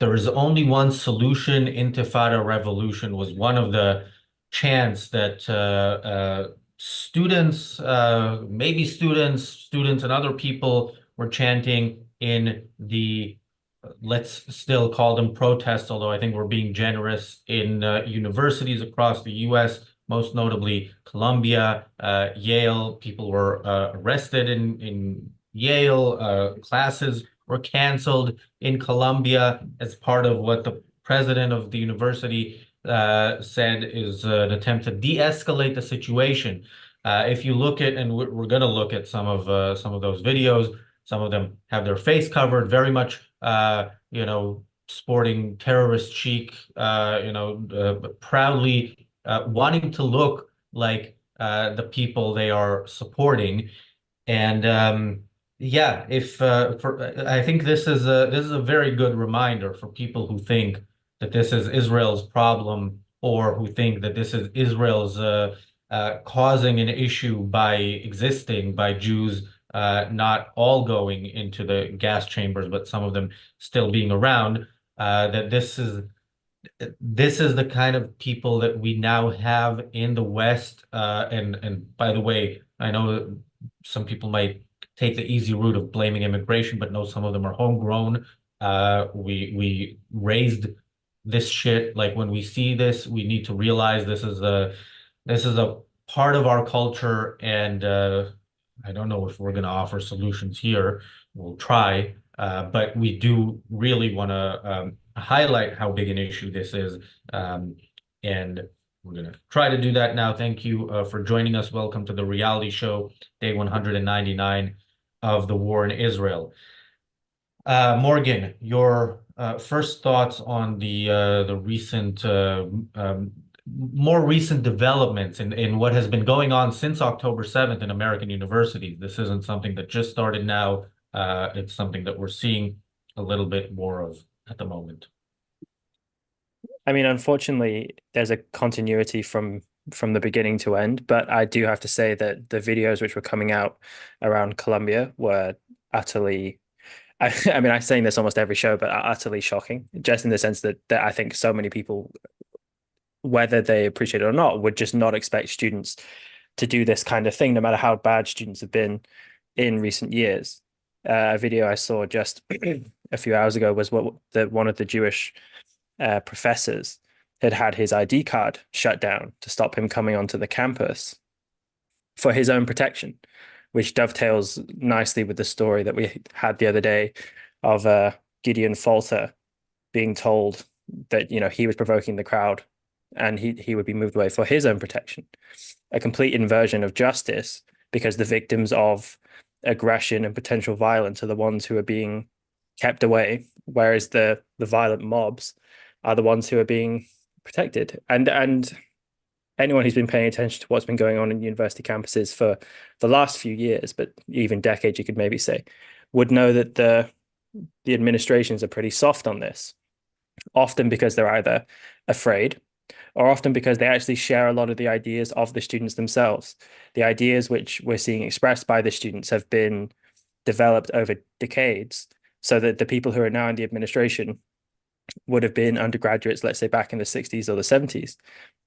there is only one solution. Intifada revolution was one of the chants that students, maybe students and other people were chanting in the, let's still call them protests, although I think we're being generous, in universities across the US, most notably Columbia, Yale. People were arrested in Yale. Classes were canceled in Columbia as part of what the president of the university said is an attempt to de-escalate the situation. If you look at, and we're going to look at some of those videos, some of them have their face covered, very much, sporting terrorist chic, proudly wanting to look like the people they are supporting. And yeah, if I think this is a very good reminder for people who think that this is Israel's problem, or who think that this is Israel's causing an issue by existing, by Jews not all going into the gas chambers, but some of them still being around. That this is the kind of people that we now have in the West. And by the way, I know some people might take the easy route of blaming immigration, but no, some of them are homegrown. We raised this shit. Like, when we see this, we need to realize this is a part of our culture, and I don't know if we're going to offer solutions here. We'll try, but we do really want to highlight how big an issue this is, and we're going to try to do that now. Thank you for joining us. Welcome to the reality show, day 199 of the war in Israel. Morgan, your first thoughts on the recent, more recent developments in what has been going on since October 7th in American universities. This isn't something that just started now. It's something that we're seeing a little bit more of at the moment. I mean, unfortunately, there's a continuity from the beginning to end, but I do have to say that the videos which were coming out around Colombia were utterly, I mean, I'm saying this almost every show, but utterly shocking, just in the sense that I think so many people, whether they appreciate it or not, would just not expect students to do this kind of thing, no matter how bad students have been in recent years. A video I saw just a few hours ago was one of the Jewish professors had his ID card shut down to stop him coming onto the campus for his own protection, which dovetails nicely with the story that we had the other day of Gideon Falter being told that he was provoking the crowd and he would be moved away for his own protection. A complete inversion of justice, because the victims of aggression and potential violence are the ones who are being kept away, whereas the violent mobs are the ones who are being protected. And anyone who's been paying attention to what's been going on in university campuses for the last few years, but even decades, you could maybe say, would know that the administrations are pretty soft on this, often because they're either afraid, or often because they actually share a lot of the ideas of the students themselves. The ideas which we're seeing expressed by the students have been developed over decades, so that the people who are now in the administration would have been undergraduates, let's say back in the 60s or the 70s,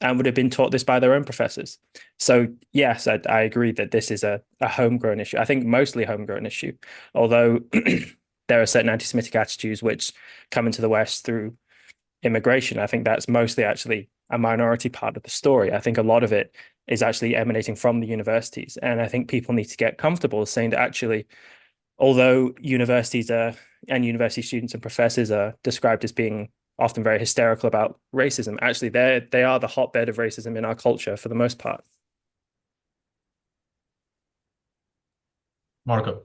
and would have been taught this by their own professors. So yes, I agree that this is a homegrown issue. I think mostly homegrown issue, although there are certain anti-Semitic attitudes which come into the West through immigration. I think that's mostly actually a minority part of the story. I think a lot of it is actually emanating from the universities. And I think people need to get comfortable saying that actually, although universities and university students and professors are described as being often very hysterical about racism, actually they are the hotbed of racism in our culture for the most part. Marco.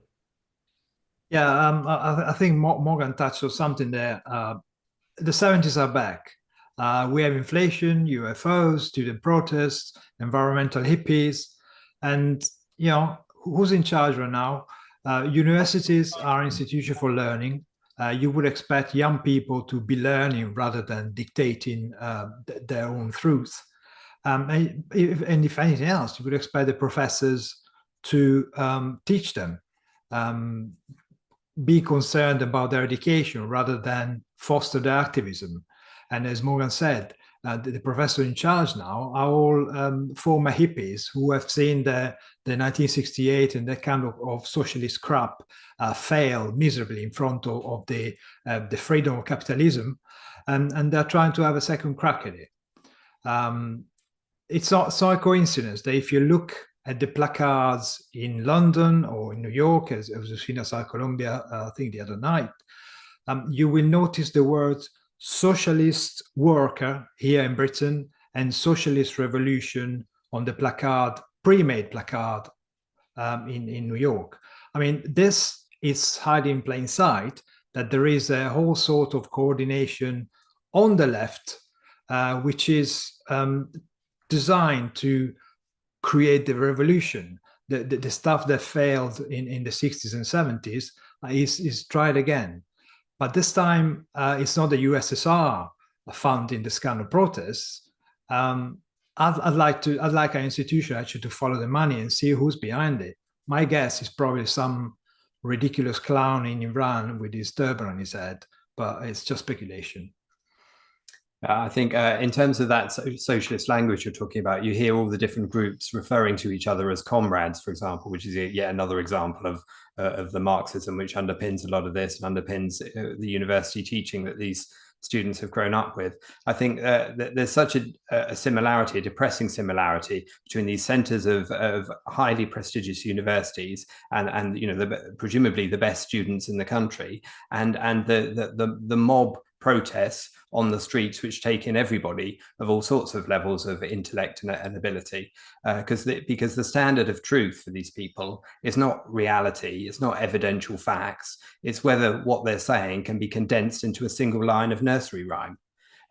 Yeah, I think Morgan touched on something there. The 70s are back. We have inflation, UFOs, student protests, environmental hippies, and who's in charge right now? Universities are institutions for learning. You would expect young people to be learning rather than dictating their own truth. And if anything else, you would expect the professors to teach them. be concerned about their education rather than foster their activism. And as Morgan said, the professor in charge now are all former hippies who have seen the 1968 and that kind of socialist crap fail miserably in front of the freedom of capitalism, and they're trying to have a second crack at it. It's not a coincidence that if you look at the placards in London or in New York, as we've seen at Columbia, I think the other night, you will notice the words socialist worker here in Britain and socialist revolution on the placard, pre-made placard in New York. I mean, this is hiding in plain sight that there is a whole sort of coordination on the left, which is designed to create the revolution. The stuff that failed in the 60s and 70s is tried again. But this time, it's not the USSR funding this kind of protests. I'd like our institution actually to follow the money and see who's behind it. My guess is probably some ridiculous clown in Iran with his turban on his head, but it's just speculation. I think in terms of that socialist language you're talking about, you hear all the different groups referring to each other as comrades, for example, which is yet another example of the Marxism which underpins a lot of this and underpins the university teaching that these students have grown up with. I think that there's such a similarity, a depressing similarity between these centers of highly prestigious universities and you know, presumably the best students in the country, and the mob protests on the streets which take in everybody of all sorts of levels of intellect and ability, because the standard of truth for these people is not reality, it's not evidential facts, it's whether what they're saying can be condensed into a single line of nursery rhyme.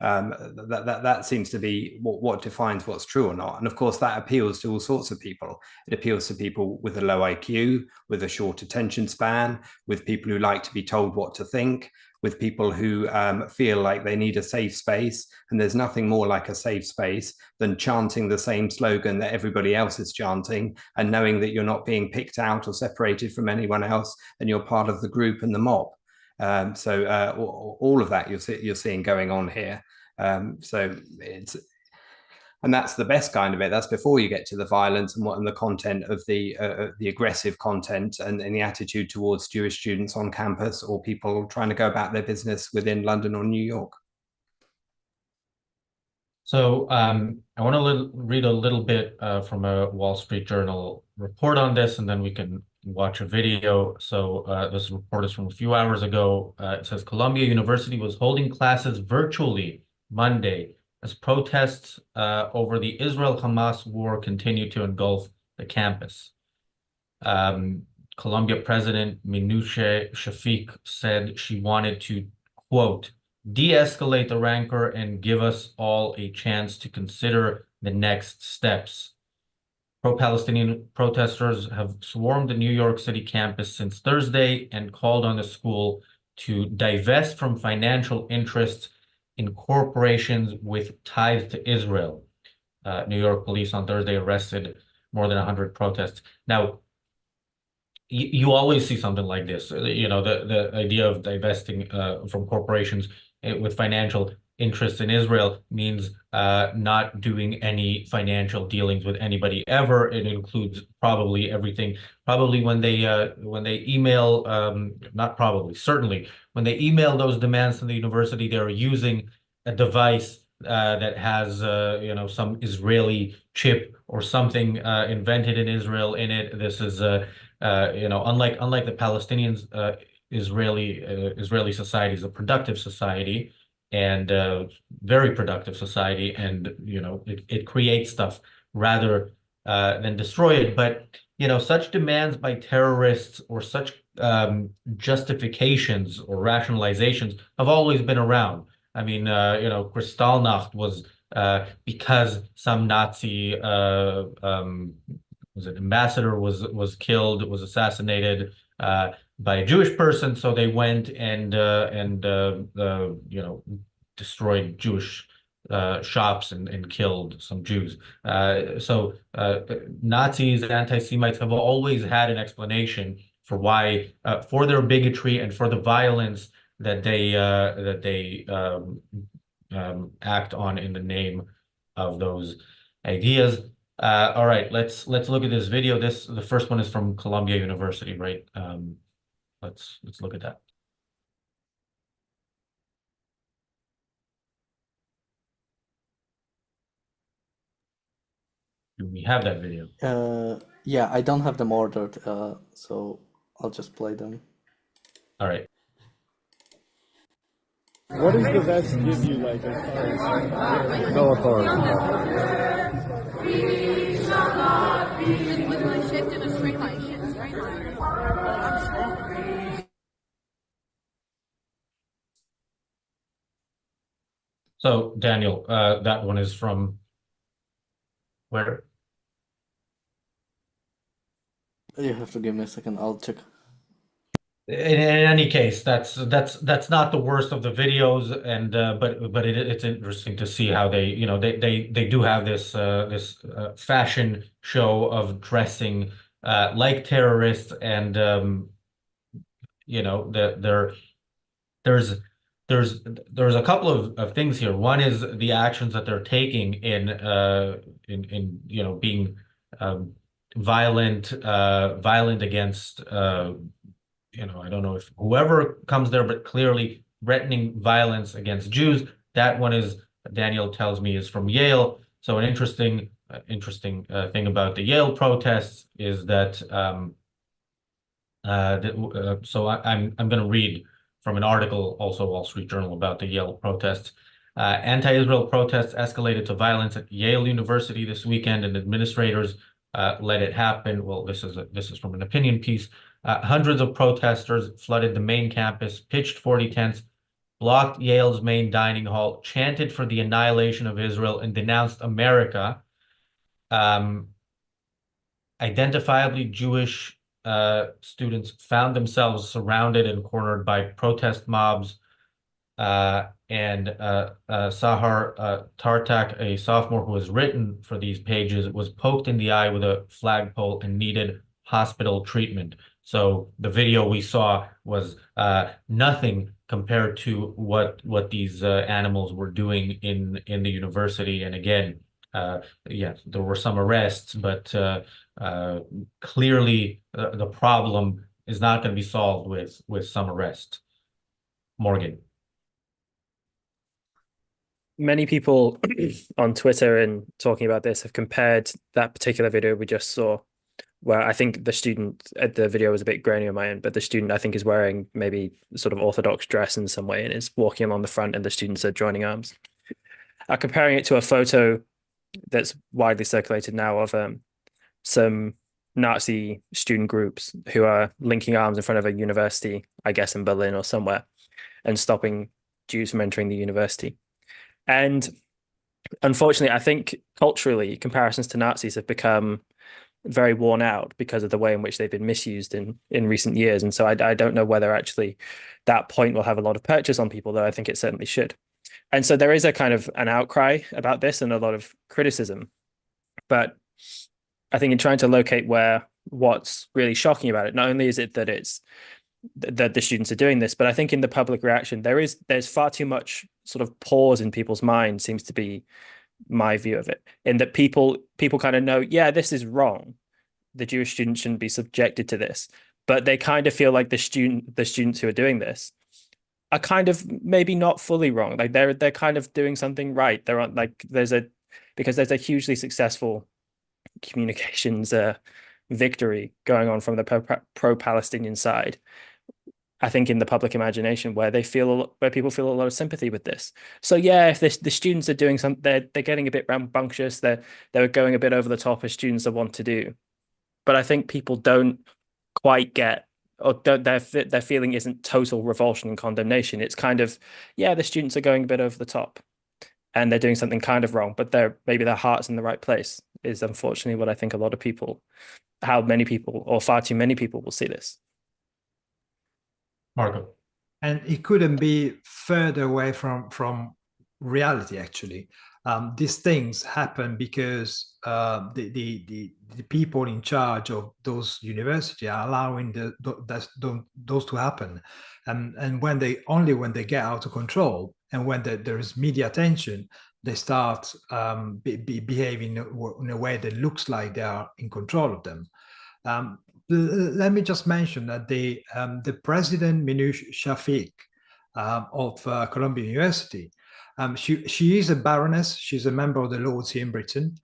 That seems to be what defines what's true or not. And of course, that appeals to all sorts of people. It appeals to people with a low IQ, with a short attention span, with people who like to be told what to think, with people who feel like they need a safe space. And there's nothing more like a safe space than chanting the same slogan that everybody else is chanting and knowing that you're not being picked out or separated from anyone else and you're part of the group and the mob. So all of that you're seeing going on here. So and that's the best kind of it. That's before you get to the violence and the content of the aggressive content and the attitude towards Jewish students on campus or people trying to go about their business within London or New York. So I want to read a little bit from a Wall Street Journal report on this, and then we can watch a video. So this report is from a few hours ago. It says Columbia University was holding classes virtually Monday as protests over the Israel-Hamas war continue to engulf the campus. Columbia President Minouche Shafik said she wanted to, quote, de-escalate the rancor and give us all a chance to consider the next steps. Pro-Palestinian protesters have swarmed the New York City campus since Thursday and called on the school to divest from financial interests in corporations with ties to Israel. New York police on Thursday arrested more than 100 protests. Now, you always see something like this. You know, the idea of divesting from corporations with financial interests in Israel means not doing any financial dealings with anybody ever. It includes probably everything. Probably when they email, not probably, certainly when they email those demands to the university, they're using a device that has you know, some Israeli chip or something invented in Israel in it. This is you know, unlike the Palestinians, Israeli society is a productive society, and very productive society, and you know, it creates stuff rather than destroy it. But you know, such demands by terrorists or such justifications or rationalizations have always been around. I mean, you know, Kristallnacht was because some Nazi was it ambassador was killed, was assassinated by a Jewish person, so they went and you know, destroyed Jewish shops and killed some Jews. So Nazis and anti-Semites have always had an explanation why for their bigotry and for the violence that they act on in the name of those ideas. All right, let's look at this video. The first one is from Columbia University, right? Let's look at that. Do we have that video? Yeah, I don't have them ordered, so I'll just play them. All right. What does the vest give you, like, as far as no authority? So Daniel, that one is from where? You have to give me a second, I'll check. In any case, that's not the worst of the videos, and but it's interesting to see how they, you know, they do have this fashion show of dressing like terrorists, and you know, there's a couple of things here. One is the actions that they're taking in you know, being violent against you know, I don't know if whoever comes there, but clearly threatening violence against Jews. That one is, Daniel tells me, is from Yale. So an interesting thing about the Yale protests is that so I'm going to read from an article, also Wall Street Journal, about the Yale protests. Anti-Israel protests escalated to violence at Yale University this weekend, and administrators let it happen. Well, this is from an opinion piece. Hundreds of protesters flooded the main campus, pitched 40 tents, blocked Yale's main dining hall, chanted for the annihilation of Israel, and denounced America. Identifiably Jewish students found themselves surrounded and cornered by protest mobs. And Sahar Tartak, a sophomore who has written for these pages, was poked in the eye with a flagpole and needed hospital treatment. So the video we saw was nothing compared to what these animals were doing in the university. And again, yes, there were some arrests, but clearly the problem is not going to be solved with some arrest. Morgan. Many people on Twitter and talking about this have compared that particular video we just saw, where I think the student, the video was a bit grainy on my end, but the student, I think, is wearing maybe sort of Orthodox dress in some way and is walking along the front, and the students are joining arms. Comparing it to a photo that's widely circulated now of some Nazi student groups who are linking arms in front of a university, I guess in Berlin or somewhere, and stopping Jews from entering the university. And unfortunately, I think culturally, comparisons to Nazis have become very worn out because of the way in which they've been misused in recent years. And so I don't know whether actually that point will have a lot of purchase on people, though I think it certainly should. And so there is a kind of an outcry about this and a lot of criticism. But I think in trying to locate what's really shocking about it, not only is it that that the students are doing this, but I think in the public reaction, there's far too much sort of pause in people's minds, seems to be my view of it, in that people kind of know, yeah, this is wrong. The Jewish students shouldn't be subjected to this, but they kind of feel like the students who are doing this are kind of maybe not fully wrong. Like they're kind of doing something right. They're on, like, because there's a hugely successful communications victory going on from the pro-Palestinian side, I think, in the public imagination, where people feel a lot of sympathy with this. So yeah, if the students are doing something, they're getting a bit rambunctious, they're going a bit over the top, as students are wont to do. But I think people don't quite get, or their feeling isn't total revulsion and condemnation. It's kind of, yeah, the students are going a bit over the top and they're doing something kind of wrong, but maybe their heart's in the right place, is unfortunately what I think a lot of people, how many people, or far too many people, will see this. And it couldn't be further away from reality, actually. These things happen because the people in charge of those universities are allowing those to happen, and when they get out of control, and when there is media attention, they start behaving in a way that looks like they are in control of them. Let me just mention that the president Minouche Shafik of Columbia University. She is a baroness. She's a member of the Lords here in Britain.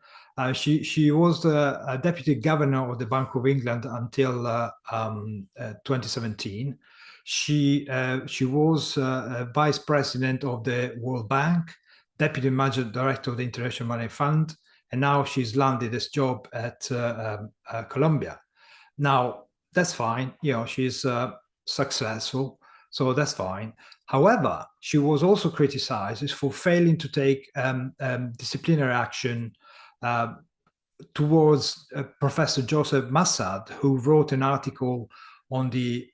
She was a deputy governor of the Bank of England until 2017. She was vice president of the World Bank, deputy managing director of the International Monetary Fund, and now she's landed this job at Columbia. Now that's fine. She's successful. So that's fine. However, she was also criticized for failing to take disciplinary action towards Professor Joseph Massad, who wrote an article on the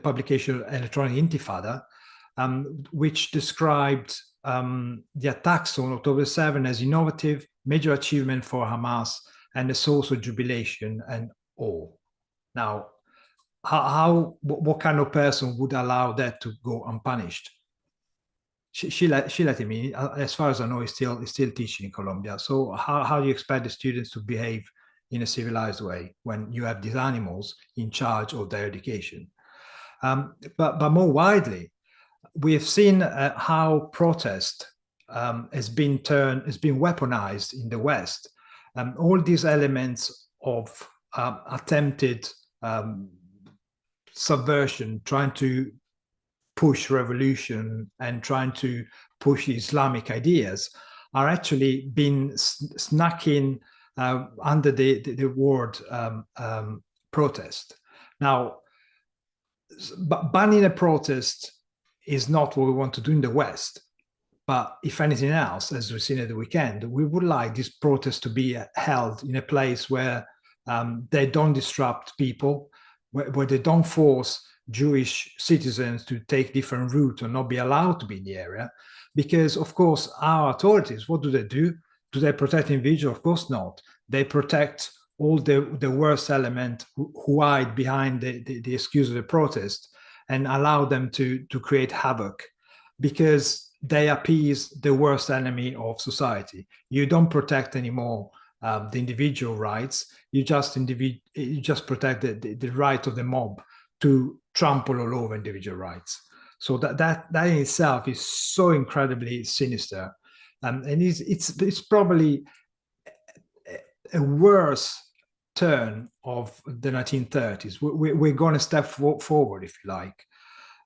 publication Electronic Intifada, which described the attacks on October 7 as innovative, major achievement for Hamas, and a source of jubilation and awe. Now, what kind of person would allow that to go unpunished? She let him in. As far as I know, he's still teaching in Columbia. So how do you expect the students to behave in a civilized way when you have these animals in charge of their education? But more widely, we have seen how protest has been weaponized in the West. All these elements of attempted subversion, trying to push revolution and trying to push Islamic ideas, are actually being snuck in under the word protest. Now, banning a protest is not what we want to do in the West. But if anything else, as we've seen at the weekend, we would like this protest to be held in a place where they don't disrupt people, where they don't force Jewish citizens to take different routes or not be allowed to be in the area. Because, of course, our authorities, what do? Do they protect individuals? Of course not. They protect all the worst element who hide behind the excuse of the protest and allow them to create havoc, because they appease the worst enemy of society. You don't protect anymore the individual rights. You just protect the right of the mob to trample all over individual rights. So that in itself is so incredibly sinister, and it's probably a worse turn of the 1930s. We're going to step forward, if you like,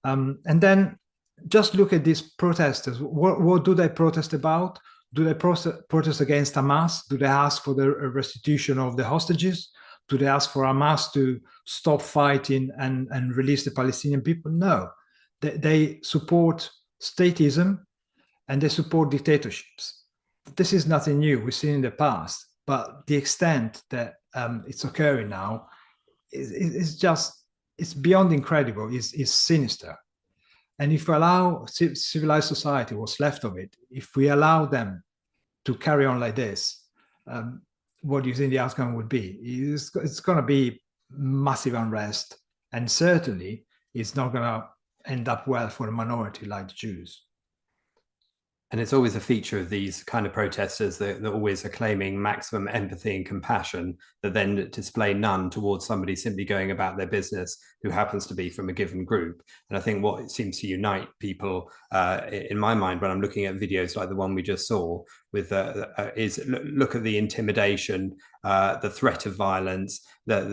and then just look at these protesters. What do they protest about? Do they protest against Hamas? Do they ask for the restitution of the hostages? Do they ask for Hamas to stop fighting and release the Palestinian people? No. They support statism and they support dictatorships. This is nothing new. We've seen in the past, but the extent that it's occurring now is beyond incredible. It's sinister. And if we allow civilized society, what's left of it, if we allow them to carry on like this, what do you think the outcome would be? It's going to be massive unrest, and certainly it's not going to end up well for a minority like the Jews. And it's always a feature of these kind of protesters that always are claiming maximum empathy and compassion, that then display none towards somebody simply going about their business who happens to be from a given group. And I think what seems to unite people, in my mind, when I'm looking at videos like the one we just saw, with is look at the intimidation, the threat of violence, that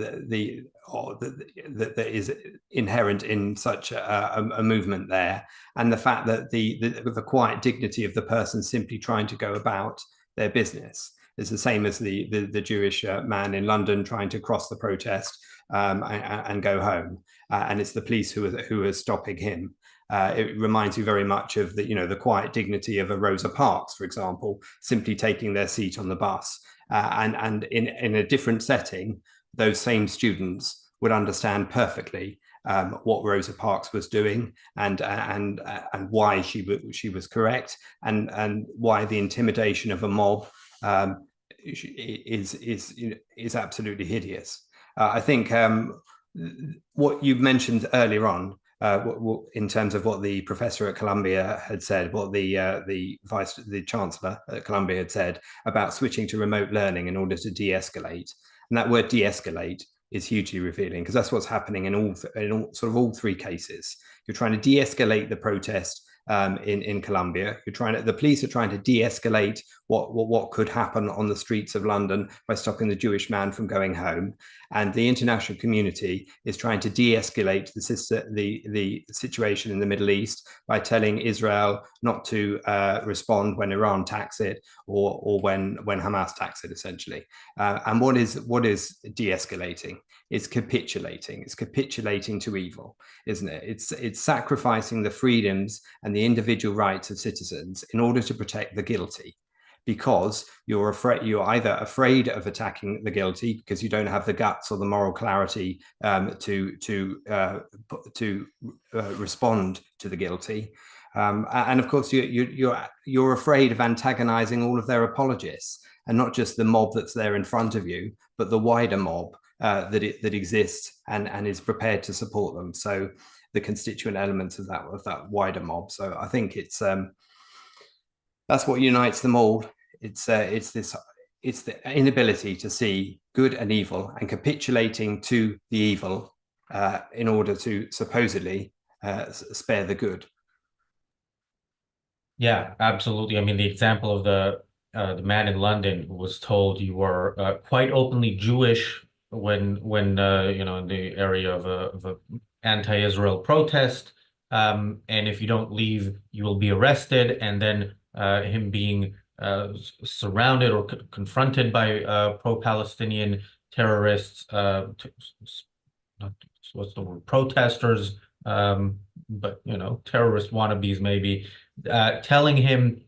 is inherent in such a movement there, and the fact that the quiet dignity of the person simply trying to go about their business is the same as the Jewish man in London trying to cross the protest and go home, and it's the police who are stopping him. It reminds you very much of the quiet dignity of a Rosa Parks, for example, simply taking their seat on the bus, and in a different setting, those same students would understand perfectly what Rosa Parks was doing and why she was correct, and why the intimidation of a mob is absolutely hideous. I think what you mentioned earlier on, in terms of what the professor at Columbia had said, what the chancellor at Columbia had said about switching to remote learning in order to de-escalate, and that word de-escalate is hugely revealing, because that's what's happening in all three cases. You're trying to de-escalate the protest in Colombia. The police are trying to de-escalate what could happen on the streets of London by stopping the Jewish man from going home, and the international community is trying to de-escalate the situation in the Middle East by telling Israel not to respond when Iran attacks it, or when Hamas attacks it, essentially. And what is de-escalating? It's capitulating. It's capitulating to evil, isn't it? It's sacrificing the freedoms and the individual rights of citizens in order to protect the guilty, because you're either afraid of attacking the guilty because you don't have the guts or the moral clarity to respond to the guilty, and of course you're afraid of antagonizing all of their apologists, and not just the mob that's there in front of you, but the wider mob that exists and is prepared to support them. So the constituent elements of that wider mob. So I think it's that's what unites them all. It's the inability to see good and evil, and capitulating to the evil in order to supposedly spare the good. Yeah, absolutely. I mean, the example of the man in London who was told you were quite openly Jewish when in the area of a anti-Israel protest, and if you don't leave, you will be arrested, and then him being surrounded or confronted by pro-Palestinian terrorists, what's the word, protesters, but terrorist wannabes maybe, telling him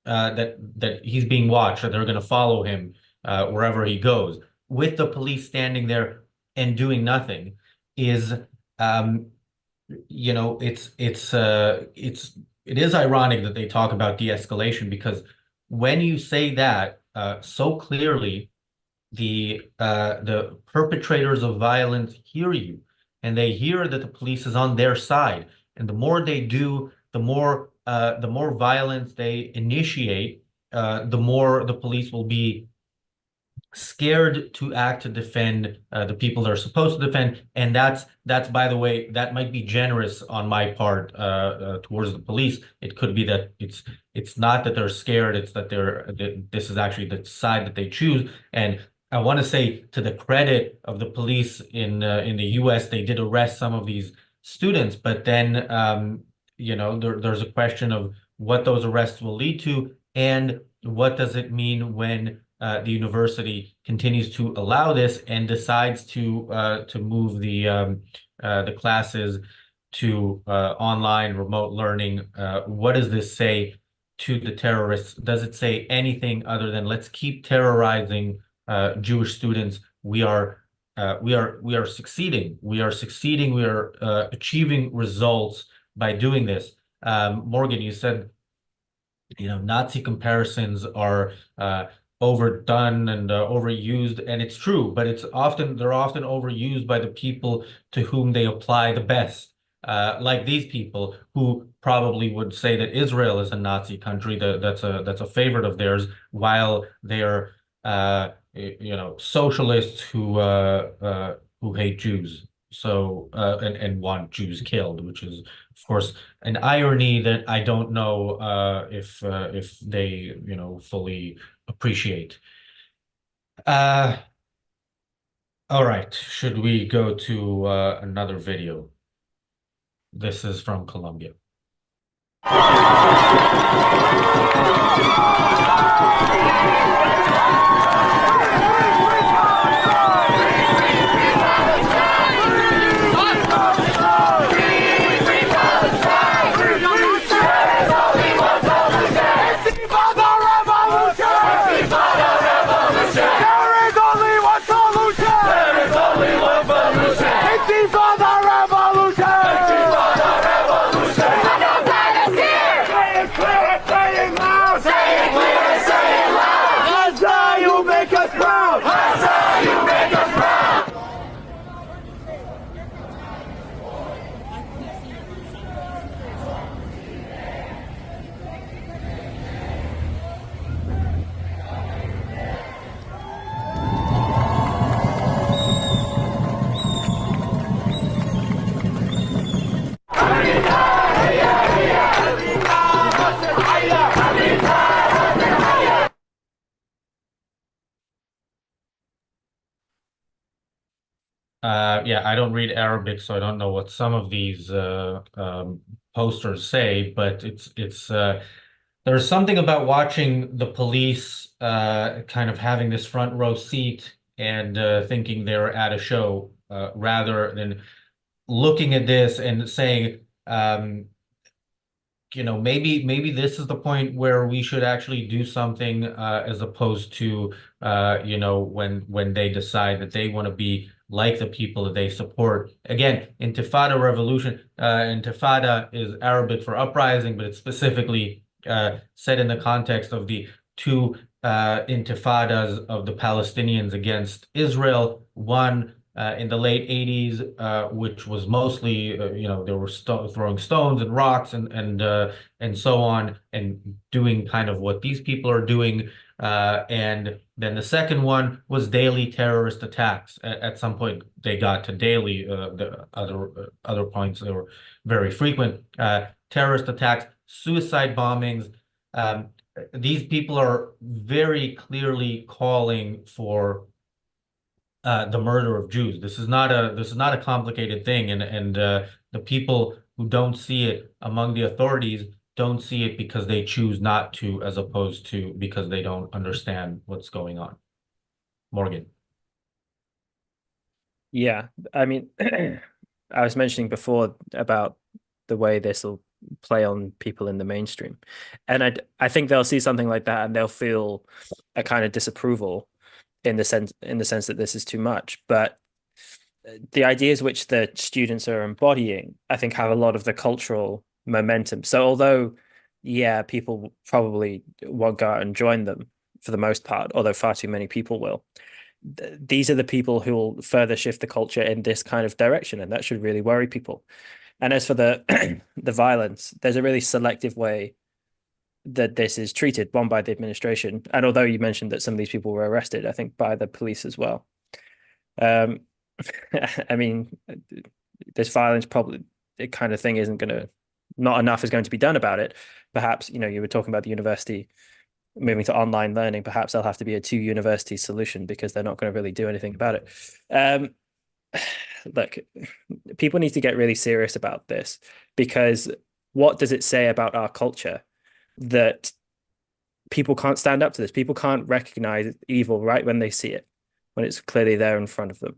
that he's being watched, that they're going to follow him wherever he goes, with the police standing there and doing nothing, is it is ironic that they talk about de-escalation, because when you say that so clearly, the perpetrators of violence hear you, and they hear that the police is on their side, and the more they do, the more violence they initiate, the more the police will be scared to act to defend the people they're supposed to defend. And that's by the way, that might be generous on my part towards the police. It could be that it's not that they're scared, it's that this is actually the side that they choose. And I want to say, to the credit of the police in the US, they did arrest some of these students, but then there's a question of what those arrests will lead to, and what does it mean when the university continues to allow this and decides to move the classes to online remote learning. What does this say to the terrorists? Does it say anything other than let's keep terrorizing Jewish students? We are succeeding. We are succeeding. We are achieving results by doing this. Morgan, you said Nazi comparisons are overdone and overused, and it's true, but they're often overused by the people to whom they apply the best, like these people who probably would say that Israel is a Nazi country, that's a favorite of theirs, while they're socialists who hate Jews, so and want Jews killed, which is of course an irony that I don't know if they fully appreciate. All right, should we go to another video? This is from Colombia. For the revolution! Yeah, I don't read Arabic, so I don't know what some of these posters say, but there's something about watching the police kind of having this front row seat and thinking they're at a show rather than looking at this and saying, maybe this is the point where we should actually do something as opposed to when they decide that they want to be like the people that they support. Again, Intifada revolution, Intifada is Arabic for uprising, but it's specifically set in the context of the two intifadas of the Palestinians against Israel. One in the late 80s, which was mostly, they were throwing stones and rocks and so on, and doing kind of what these people are doing. And then the second one was daily terrorist attacks. At some point, they got to daily. The other points, they were very frequent. Terrorist attacks, suicide bombings. These people are very clearly calling for the murder of Jews. This is not a complicated thing, and the people who don't see it among the authorities don't see it because they choose not to, as opposed to because they don't understand what's going on. Morgan. Yeah, I mean, I was mentioning before about the way this will play on people in the mainstream, and I think they'll see something like that and they'll feel a kind of disapproval in the sense that this is too much. But the ideas which the students are embodying, I think, have a lot of the cultural momentum. So although, yeah, people probably won't go out and join them for the most part, although far too many people will, these are the people who will further shift the culture in this kind of direction, and that should really worry people. And as for the the violence, there's a really selective way that this is treated, one by the administration, and although you mentioned that some of these people were arrested, I think by the police as well. I mean, this violence probably, the kind of thing isn't going to, not enough is going to be done about it. Perhaps, you were talking about the university moving to online learning. Perhaps there'll have to be a two university solution because they're not going to really do anything about it. Look, people need to get really serious about this, because what does it say about our culture that people can't stand up to this? People can't recognize evil right when they see it, when it's clearly there in front of them.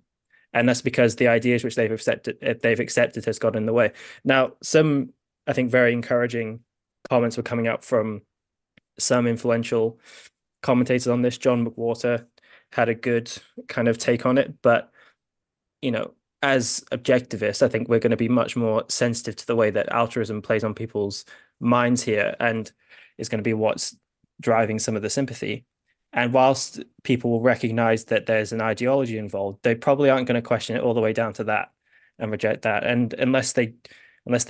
And that's because the ideas which they've accepted has got in the way. Now, some, I think, very encouraging comments were coming out from some influential commentators on this. John McWhorter had a good kind of take on it, but as objectivists, I think we're going to be much more sensitive to the way that altruism plays on people's minds here, and is going to be what's driving some of the sympathy. And whilst people will recognize that there's an ideology involved, they probably aren't going to question it all the way down to that and reject that. And unless they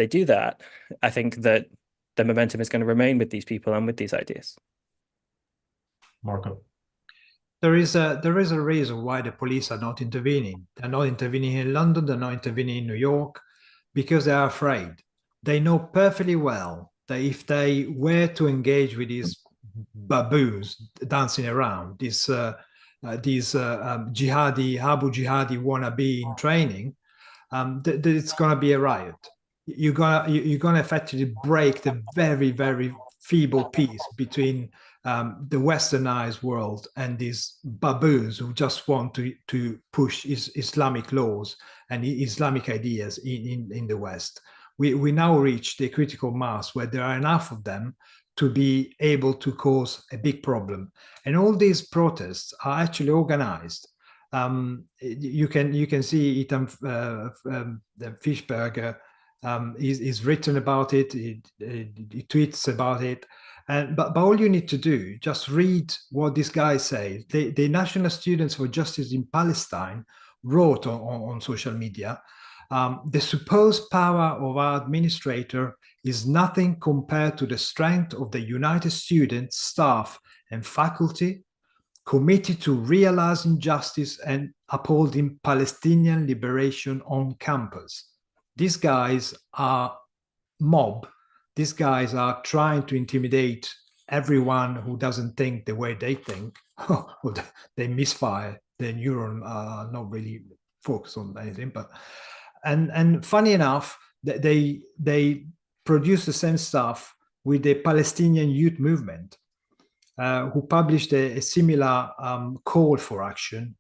do that, I think that the momentum is going to remain with these people and with these ideas. Marco. There is a reason why the police are not intervening. They're not intervening in London, they're not intervening in New York, because they are afraid. They know perfectly well that if they were to engage with these baboons dancing around, these jihadi, Abu Jihadi wannabe in training, it's going to be a riot. You're gonna effectively break the very, very feeble peace between the westernized world and these baboons who just want to push Islamic laws and Islamic ideas in the West. We now reach the critical mass where there are enough of them to be able to cause a big problem. And all these protests are actually organized. You can see Ethan Fishberger is written about it, he tweets about it. But all you need to do, just read what this guy says. The National Students for Justice in Palestine wrote on social media, the supposed power of our administrator is nothing compared to the strength of the United Students, staff, and faculty committed to realizing justice and upholding Palestinian liberation on campus. These guys are mob. These guys are trying to intimidate everyone who doesn't think the way they think. They misfire. Their neurons are not really focus on anything. But and funny enough, they produce the same stuff with the Palestinian youth movement, who published a similar call for action.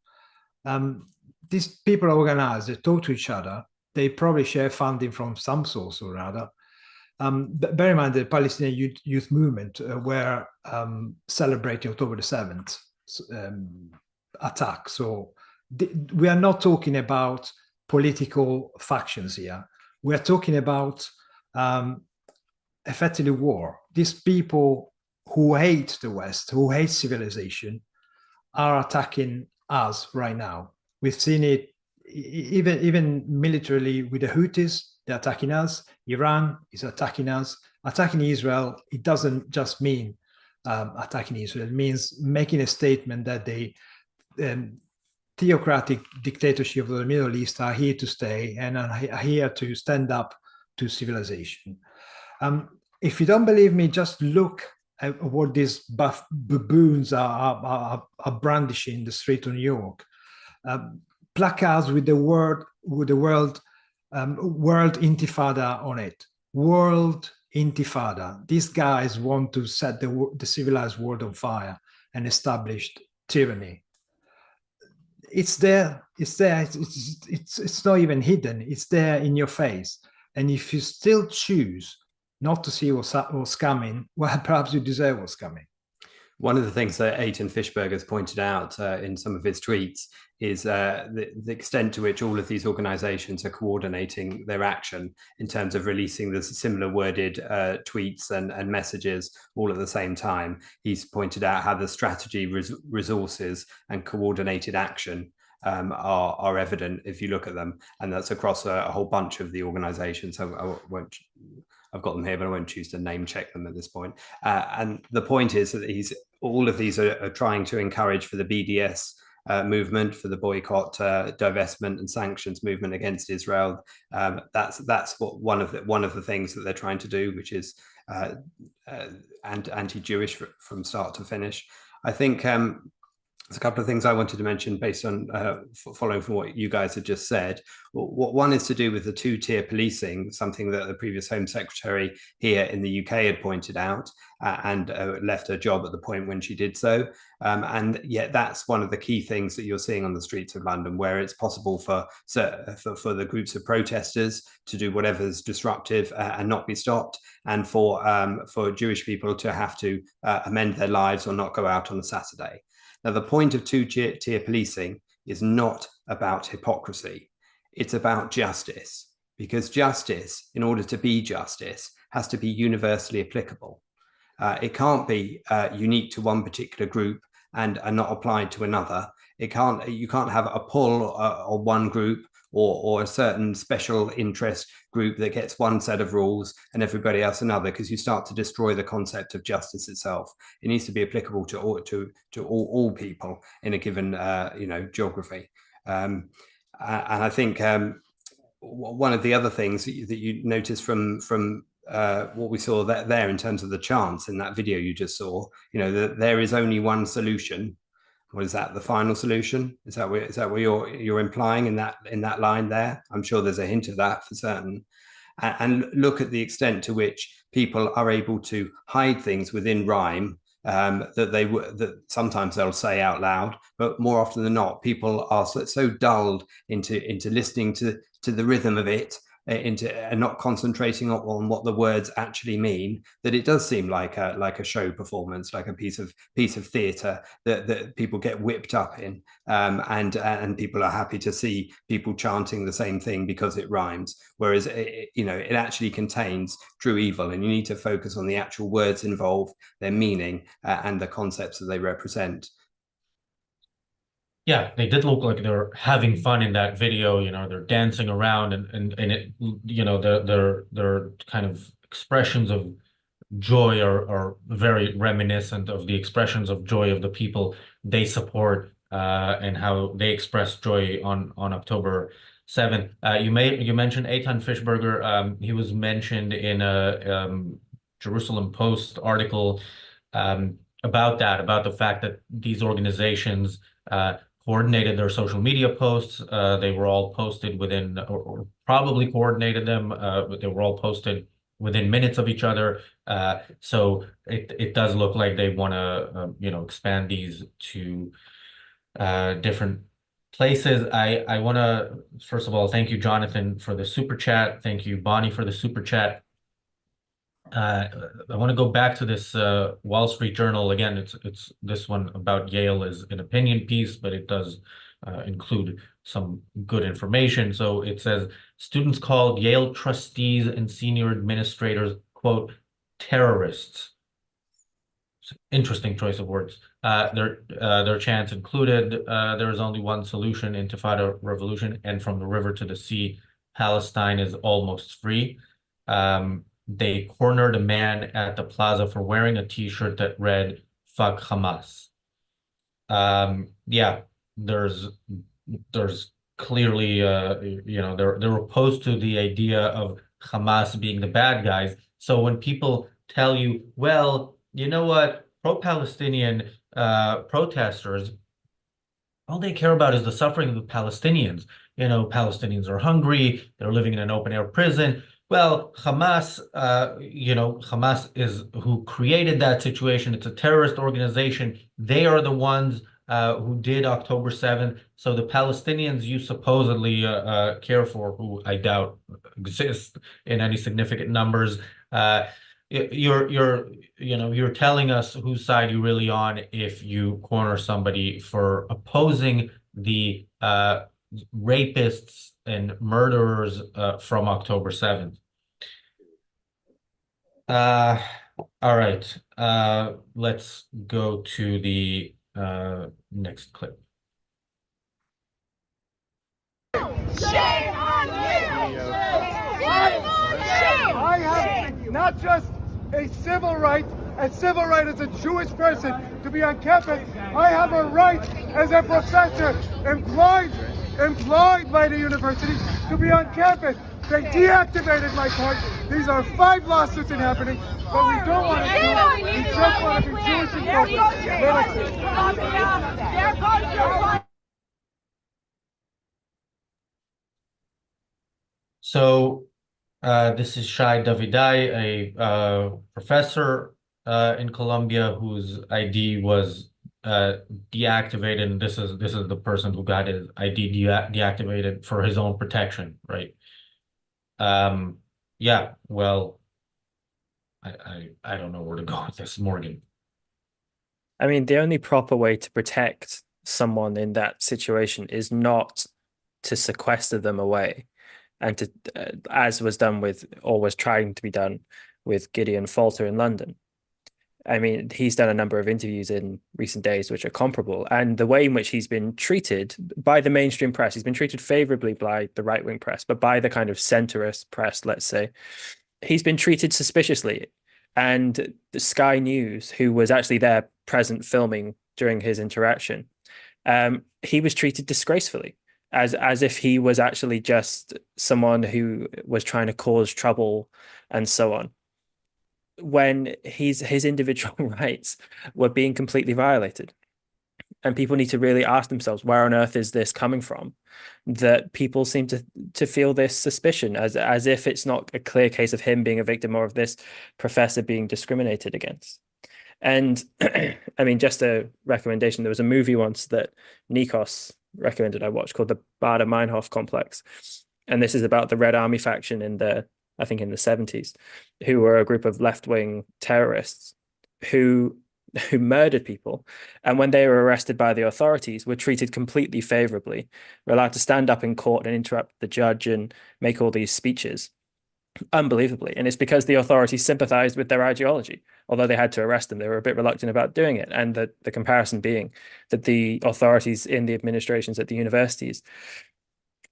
These people are organized, they talk to each other, they probably share funding from some source or other. Bear in mind the Palestinian youth movement were celebrating October the 7th attack. So we are not talking about political factions here. We are talking about effectively war. These people who hate the West, who hate civilization, are attacking us right now. We've seen it even militarily with the Houthis. They're attacking us. Iran is attacking us. Attacking Israel, it doesn't just mean attacking Israel. It means making a statement that the theocratic dictatorship of the Middle East are here to stay and are here to stand up to civilization. If you don't believe me, just look at what these baboons are brandishing in the street of New York. Placards with the word World Intifada on it. World Intifada. These guys want to set the civilized world on fire and establish tyranny. It's there. It's there. It's not even hidden. It's there in your face. And if you still choose not to see what's coming, well, perhaps you deserve what's coming. One of the things that Eitan Fishberger has pointed out in some of his tweets is the extent to which all of these organizations are coordinating their action in terms of releasing the similar worded tweets and messages all at the same time. He's pointed out how the strategy, resources, and coordinated action are evident if you look at them, and that's across a whole bunch of the organizations. I've got them here, but I won't choose to name check them at this point. And the point is that all of these are trying to encourage for the BDS movement, for the boycott, divestment, and sanctions movement against Israel. That's what one of the things that they're trying to do, which is anti-Jewish from start to finish. I think there's a couple of things I wanted to mention based on following from what you guys had just said. One is to do with the two-tier policing, something that the previous Home Secretary here in the UK had pointed out and left her job at the point when she did so. And yet that's one of the key things that you're seeing on the streets of London, where it's possible for the groups of protesters to do whatever's disruptive and not be stopped, and for Jewish people to have to amend their lives or not go out on a Saturday. Now, the point of two-tier policing is not about hypocrisy. It's about justice, because justice, in order to be justice, has to be universally applicable. It can't be unique to one particular group and not applied to another. You can't have a pull or one group or a certain special interest group that gets one set of rules and everybody else another, because you start to destroy the concept of justice itself. It needs to be applicable to all people in a given geography. And I think one of the other things that you notice from what we saw there in terms of the chants in that video you just saw, that there is only one solution. What is that? The final solution? Is that what you're implying in that line there? I'm sure there's a hint of that for certain. And look at the extent to which people are able to hide things within rhyme that sometimes they'll say out loud, but more often than not, people are so dulled into listening to the rhythm of it, and not concentrating on what the words actually mean, that it does seem like a show performance, like a piece of theatre that people get whipped up in, and people are happy to see people chanting the same thing because it rhymes, whereas it actually contains true evil, and you need to focus on the actual words involved, their meaning, and the concepts that they represent. Yeah, they did look like they're having fun in that video. They're dancing around, and it, their kind of expressions of joy are very reminiscent of the expressions of joy of the people they support, and how they expressed joy on October 7th. You mentioned Eitan Fishberger. He was mentioned in a Jerusalem Post article about the fact that these organizations coordinated their social media posts. They were all posted within, or probably coordinated them, but they were all posted within minutes of each other. So it does look like they want to, expand these to different places. I want to, first of all, thank you, Jonathan, for the super chat. Thank you, Bonnie, for the super chat. I want to go back to this Wall Street Journal again. It's this one about Yale is an opinion piece, but it does include some good information. So it says students called Yale trustees and senior administrators, quote, terrorists. Interesting choice of words. Their chants included there is only one solution, Intifada revolution, and from the river to the sea, Palestine is almost free. They cornered a man at the plaza for wearing a T-shirt that read "Fuck Hamas." Yeah, there's clearly they're opposed to the idea of Hamas being the bad guys. So when people tell you, well, you know what, pro-Palestinian protesters, all they care about is the suffering of the Palestinians. Palestinians are hungry, they're living in an open air prison. Well, Hamas, Hamas is who created that situation. It's a terrorist organization. They are the ones who did October 7th. So the Palestinians you supposedly care for, who I doubt exist in any significant numbers, you're telling us whose side you're really on if you corner somebody for opposing the rapists and murderers from October 7th. All right. Let's go to the next clip. Shame on you! I have not just a civil right as a Jewish person to be on campus. I have a right as a professor employed by the university to be on campus. They deactivated my card. These are 5 lawsuits happening, but we don't want to do it. We just want to be Jewish and focused. So this is Shai Davidai, a professor in Columbia whose ID was deactivated, and this is the person who got his ID deactivated for his own protection, right? Yeah, well, I don't know where to go with this, Morgan. I mean, the only proper way to protect someone in that situation is not to sequester them away, and to, as was done with, or was trying to be done with, Gideon Falter in London. I mean, he's done a number of interviews in recent days which are comparable, and the way in which he's been treated by the mainstream press, he's been treated favorably by the right-wing press, but by the kind of centrist press, let's say, he's been treated suspiciously. And the Sky News, who was actually there present filming during his interaction, he was treated disgracefully, as if he was actually just someone who was trying to cause trouble and so on, when his individual rights were being completely violated. And people need to really ask themselves, where on earth is this coming from? That people seem to feel this suspicion, as if it's not a clear case of him being a victim or of this professor being discriminated against. And I mean, just a recommendation, there was a movie once that Nikos recommended I watched called the Baader-Meinhof Complex. And this is about the Red Army faction in the 70s, who were a group of left-wing terrorists who murdered people, and when they were arrested by the authorities were treated completely favorably, were allowed to stand up in court and interrupt the judge and make all these speeches unbelievably. And it's because the authorities sympathized with their ideology. Although they had to arrest them, they were a bit reluctant about doing it. And the comparison being that the authorities in the administrations at the universities,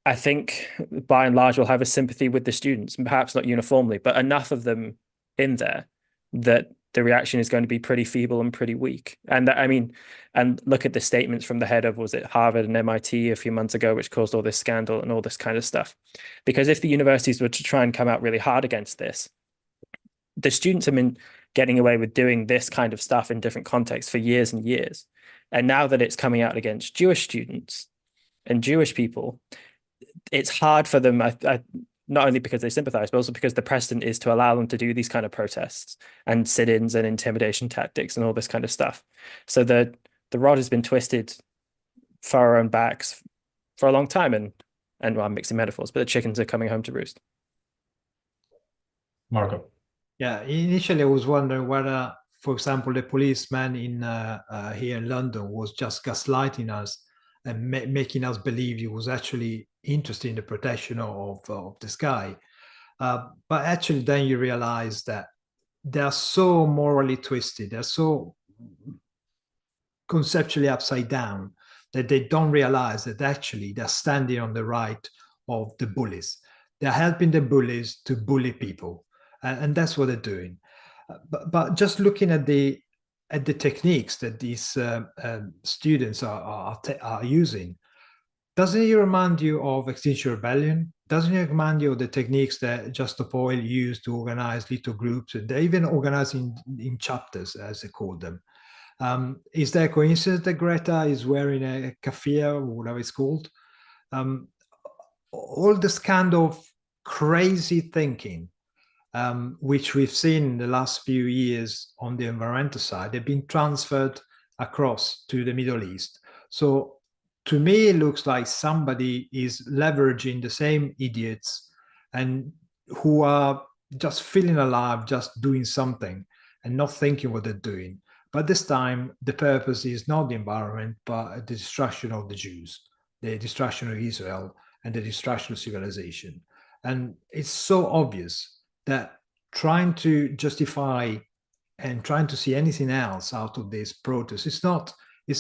I think by and large, will have a sympathy with the students, perhaps not uniformly, but enough of them in there that the reaction is going to be pretty feeble and pretty weak. And I mean, and look at the statements from the head of, was it Harvard and MIT a few months ago, which caused all this scandal and all this kind of stuff. Because if the universities were to try and come out really hard against this, the students have been getting away with doing this kind of stuff in different contexts for years and years. And now that it's coming out against Jewish students and Jewish people, it's hard for them, not only because they sympathize, but also because the precedent is to allow them to do these kind of protests and sit-ins and intimidation tactics and all this kind of stuff. So the rod has been twisted for our own backs for a long time, and well, I'm mixing metaphors, but the chickens are coming home to roost. Marco. Yeah, initially I was wondering whether, for example, the policeman in here in London was just gaslighting us and making us believe he was actually interested in the protection of this guy. But actually then you realize that they're so morally twisted, they're so conceptually upside down that they don't realize that actually they're standing on the right of the bullies. They're helping the bullies to bully people. And that's what they're doing. But just looking at the techniques that these students are using, doesn't it remind you of Extinction Rebellion? Doesn't it remind you of the techniques that Just Oil used to organize little groups? They even organize in chapters, as they call them. Is there a coincidence that Greta is wearing a keffiyeh or whatever it's called? All this kind of crazy thinking, which we've seen in the last few years on the environmental side, they've been transferred across to the Middle East. So to me, it looks like somebody is leveraging the same idiots and who are just feeling alive, just doing something and not thinking what they're doing. But this time, the purpose is not the environment, but the destruction of the Jews, the destruction of Israel, and the destruction of civilization. And it's so obvious that trying to justify and trying to see anything else out of this protest, it's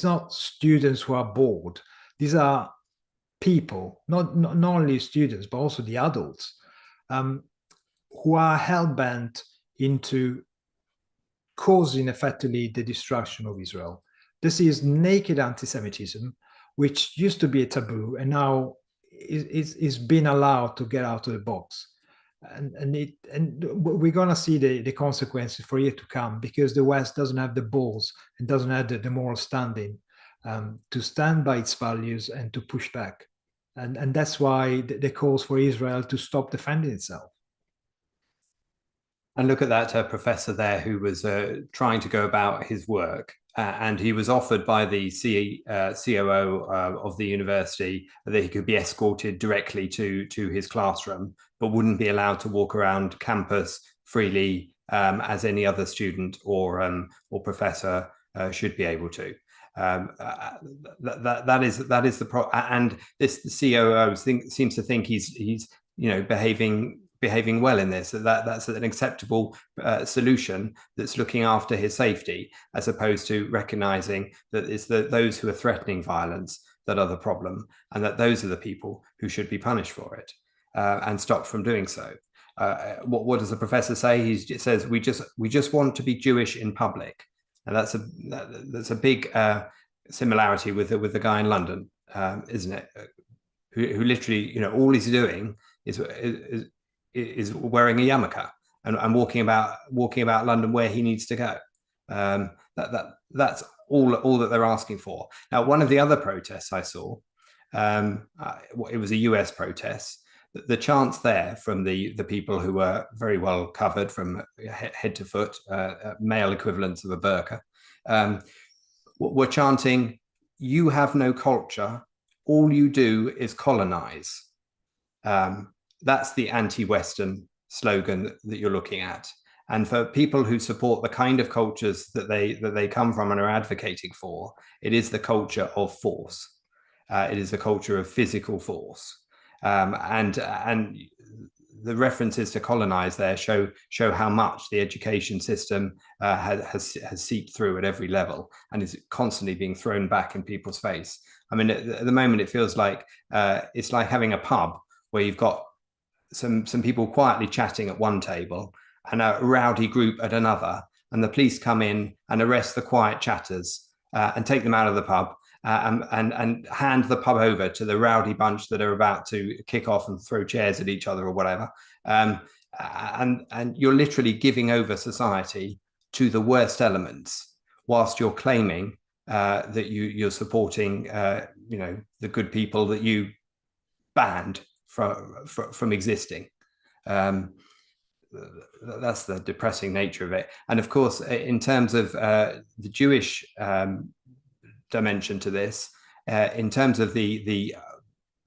not students who are bored. These are people, not only students, but also the adults, who are hell-bent into causing effectively the destruction of Israel. This is naked anti-Semitism, which used to be a taboo, and now is being allowed to get out of the box. And we're going to see the consequences for years to come, because the West doesn't have the balls and doesn't have the moral standing to stand by its values and to push back. And that's why the calls for Israel to stop defending itself. And look at that professor there who was trying to go about his work. And he was offered by the COO of the university that he could be escorted directly to his classroom, but wouldn't be allowed to walk around campus freely as any other student or professor should be able to. That is the pro. And the COO seems to think he's behaving well in this, that's an acceptable solution that's looking after his safety, as opposed to recognizing that it's those who are threatening violence that are the problem, and that those are the people who should be punished for it and stopped from doing so. What does the professor say? He says we just want to be Jewish in public, and that's a big similarity with the guy in London, isn't it? Who literally, all he's doing is wearing a yarmulke and walking about London where he needs to go. That's all that they're asking for. Now, one of the other protests I saw, it was a US protest. The chants there from the people who were very well covered from head to foot, male equivalents of a burqa, were chanting, "You have no culture. All you do is colonize." That's the anti-Western slogan that you're looking at. And for people who support the kind of cultures that they come from and are advocating for, it is the culture of force. It is the culture of physical force. And the references to colonize there show how much the education system has seeped through at every level and is constantly being thrown back in people's face. I mean, at the moment, it feels like it's like having a pub where you've got some people quietly chatting at one table and a rowdy group at another, and the police come in and arrest the quiet chatters and take them out of the pub and hand the pub over to the rowdy bunch that are about to kick off and throw chairs at each other or whatever. And you're literally giving over society to the worst elements whilst you're claiming that you're supporting, the good people that you banned from existing. That's the depressing nature of it. And of course, in terms of the Jewish dimension to this, in terms of the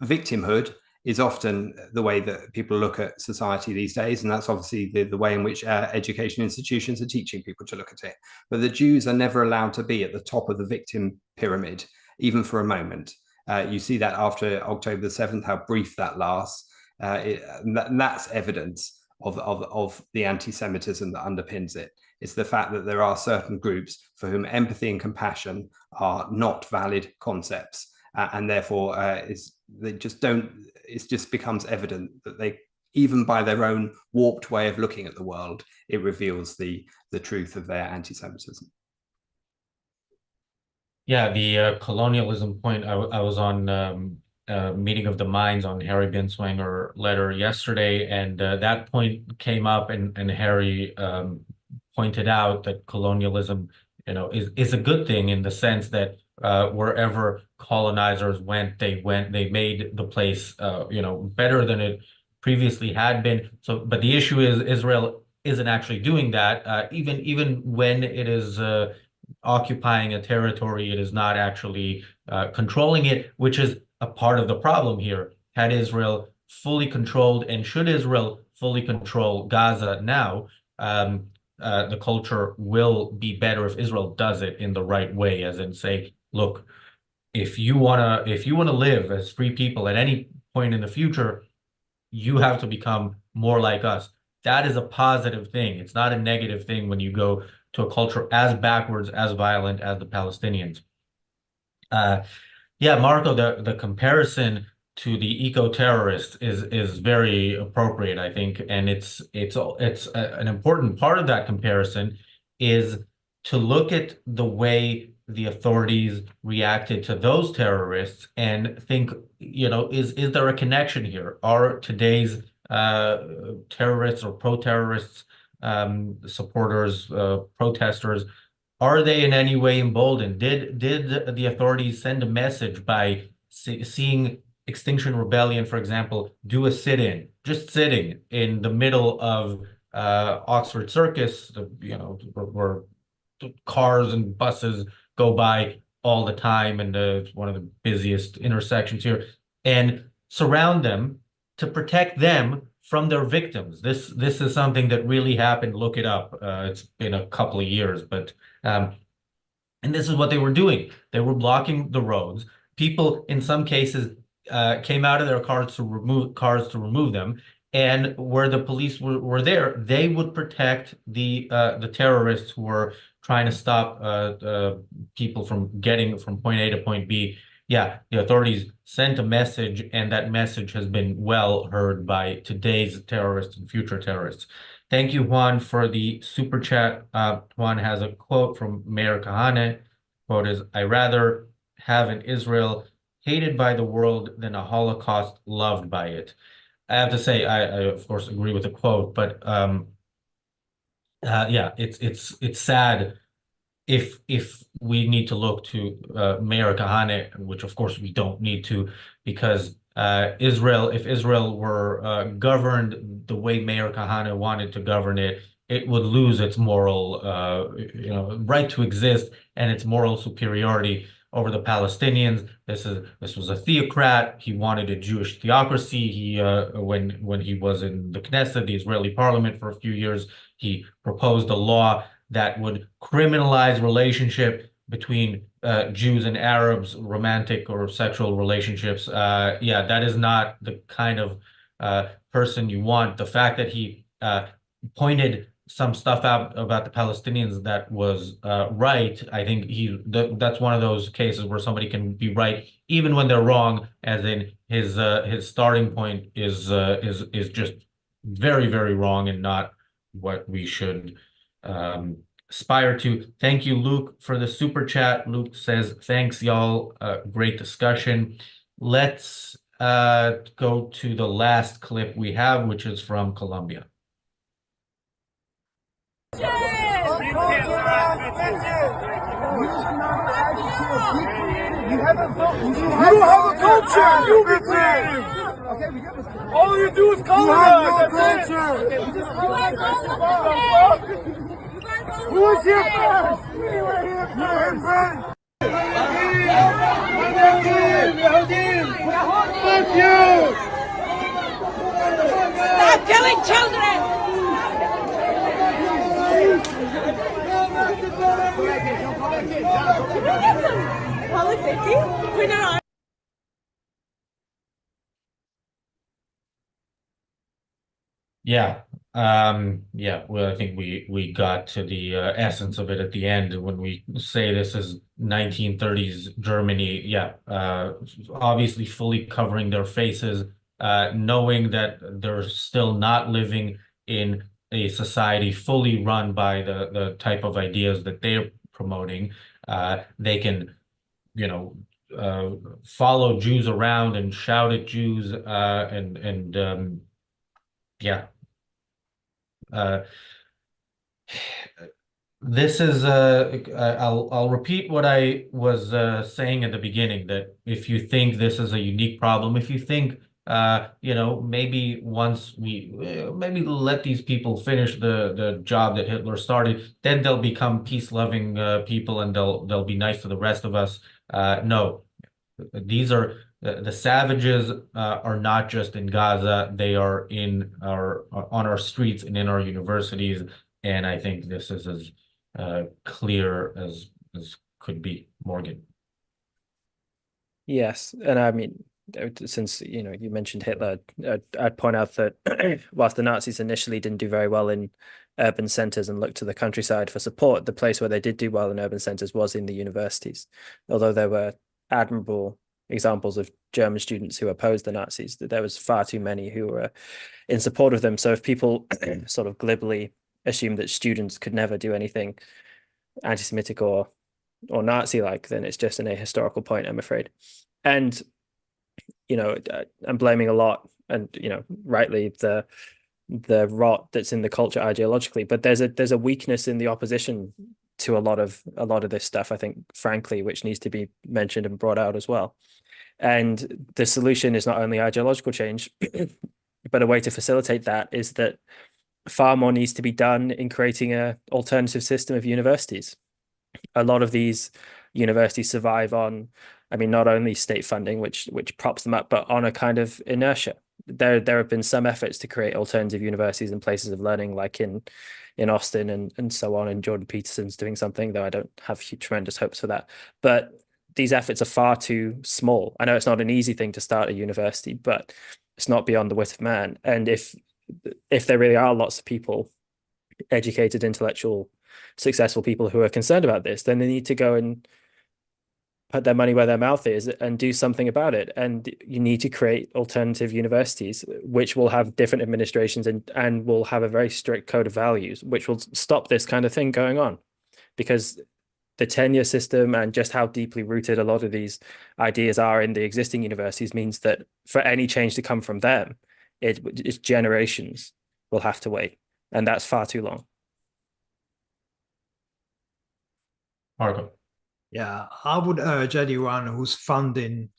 victimhood, is often the way that people look at society these days. And that's obviously the way in which education institutions are teaching people to look at it. But the Jews are never allowed to be at the top of the victim pyramid, even for a moment. You see that after October the 7th, how brief that lasts. And that's evidence of the anti-Semitism that underpins it. It's the fact that there are certain groups for whom empathy and compassion are not valid concepts. And therefore, it just becomes evident that they, even by their own warped way of looking at the world, it reveals the truth of their anti-Semitism. Yeah, the colonialism point, I was on Meeting of the Minds on Harry Binswanger letter yesterday, and that point came up, and Harry pointed out that colonialism, is a good thing in the sense that wherever colonizers went, they made the place, better than it previously had been. So, but the issue is Israel isn't actually doing that. Even when it is occupying a territory, it is not actually controlling it, which is a part of the problem here. Had Israel fully controlled, and should Israel fully control Gaza now, the culture will be better if Israel does it in the right way, as in say, look, if you wanna live as free people at any point in the future, you have to become more like us. That is a positive thing. It's not a negative thing when you go to a culture as backwards, as violent as the Palestinians. Yeah, Marco, the comparison to the eco-terrorists is very appropriate, I think, and it's an important part of that comparison is to look at the way the authorities reacted to those terrorists and think, is there a connection here? Are today's terrorists or pro-terrorists, supporters, protesters, are they in any way emboldened? Did the authorities send a message by seeing Extinction Rebellion, for example, do a sit-in, just sitting in the middle of Oxford Circus, where cars and buses go by all the time, and it's one of the busiest intersections here, and surround them to protect them from their victims? This is something that really happened. Look it up. It's been a couple of years, but and this is what they were doing. They were blocking the roads. People, in some cases, came out of their cars to remove them, and where the police were there, they would protect the terrorists who were trying to stop people from getting from point A to point B. Yeah, the authorities sent a message, and that message has been well heard by today's terrorists and future terrorists. Thank you, Juan, for the super chat. Juan has a quote from Meir Kahane. Quote is, "I rather have an Israel hated by the world than a Holocaust loved by it." I have to say, I of course agree with the quote, but yeah, it's sad if we need to look to Meir Kahane, which of course we don't need to, because if Israel were governed the way Meir Kahane wanted to govern it, it would lose its moral right to exist and its moral superiority over the Palestinians. This was a theocrat. He wanted a Jewish theocracy. He when he was in the Knesset, the Israeli parliament, for a few years, he proposed a law that would criminalize relationship between Jews and Arabs, romantic or sexual relationships. Yeah, that is not the kind of person you want. The fact that he pointed some stuff out about the Palestinians that was right, I think that's one of those cases where somebody can be right even when they're wrong, as in his starting point is just very, very wrong and not what we should aspire to. Thank you, Luke, for the super chat. Luke says, thanks, y'all. Great discussion. Let's go to the last clip we have, which is from Colombia. You cannot You haven't built. You don't have a culture. You be creative. Okay, we get this. All you do is colonize. That's it. Okay, we just Who is here first? We were here first. Fuck you! Stop killing children! Public safety? We're not. Yeah. Yeah, well, I think we got to the essence of it at the end when we say this is 1930s Germany. Yeah, obviously fully covering their faces, knowing that they're still not living in a society fully run by the type of ideas that they're promoting. They can, you know, follow Jews around and shout at Jews, yeah. This is I'll repeat what I was saying at the beginning, that if you think this is a unique problem, if you think you know, maybe once we maybe let these people finish the job that Hitler started, then they'll become peace-loving people and they'll be nice to the rest of us. No, these are the savages are not just in Gaza, they are in on our streets and in our universities, and I think this is as clear as could be. Morgan. Yes, and I mean, since you know you mentioned Hitler, I'd point out that whilst the Nazis initially didn't do very well in urban centers and looked to the countryside for support, the place where they did do well in urban centers was in the universities. Although there were admirable examples of German students who opposed the Nazis, that there was far too many who were in support of them. So if people sort of glibly assume that students could never do anything anti-Semitic or Nazi-like, then it's just an ahistorical point, I'm afraid. And you know, I'm blaming a lot, and you know, rightly, the rot that's in the culture ideologically, but there's a weakness in the opposition to a lot of this stuff, I think, frankly, which needs to be mentioned and brought out as well. And the solution is not only ideological change, but a way to facilitate that is that far more needs to be done in creating an alternative system of universities. A lot of these universities survive on, I mean, not only state funding, which props them up, but on a kind of inertia. There have been some efforts to create alternative universities and places of learning, like in Austin and so on, and Jordan Peterson's doing something, though I don't have tremendous hopes for that. But these efforts are far too small. I know it's not an easy thing to start a university, but it's not beyond the wit of man. And if there really are lots of people, educated, intellectual, successful people who are concerned about this, then they need to go and put their money where their mouth is and do something about it. And you need to create alternative universities, which will have different administrations and will have a very strict code of values, which will stop this kind of thing going on. Because the tenure system and just how deeply rooted a lot of these ideas are in the existing universities means that for any change to come from them, it's generations will have to wait. And that's far too long. Marco. Yeah, I would urge anyone who's funding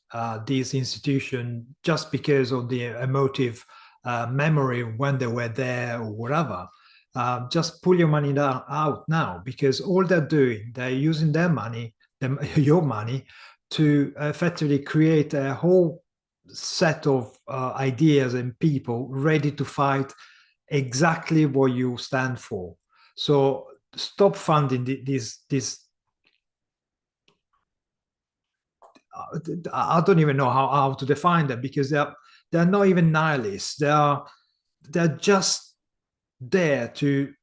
these institutions just because of the emotive memory when they were there or whatever, just pull your money out now, because all they're doing, they're using their money, your money, to effectively create a whole set of ideas and people ready to fight exactly what you stand for. So stop funding these I don't even know how to define them, because they're not even nihilists. They're just there to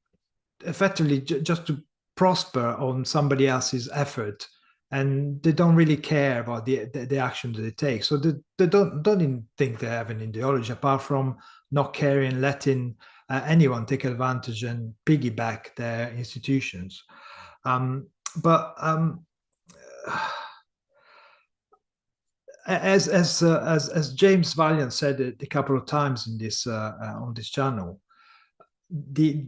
effectively just to prosper on somebody else's effort, and they don't really care about the action that they take. So they don't even think they have an ideology apart from not caring, letting anyone take advantage and piggyback their institutions. As James Valiant said a couple of times in this on this channel, the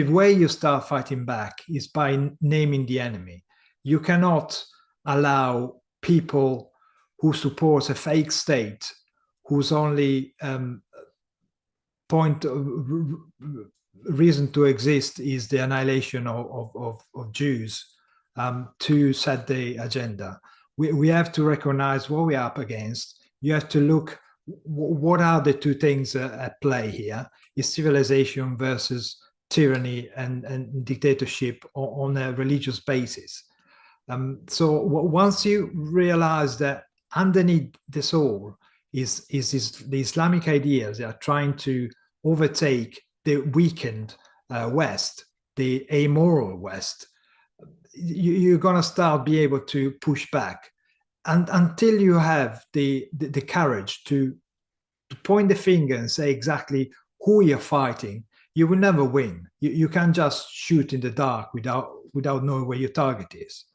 way you start fighting back is by naming the enemy. You cannot allow people who support a fake state, whose only reason to exist is the annihilation of Jews, to set the agenda. We have to recognize what we're up against. You have to look, what are the two things at play here? Is civilization versus tyranny and dictatorship on a religious basis. So once you realize that underneath this all is the Islamic ideas that are trying to overtake the weakened West, the amoral West, you're going to start be able to push back. And until you have the courage to point the finger and say exactly who you're fighting, you will never win. You can't just shoot in the dark without knowing where your target is.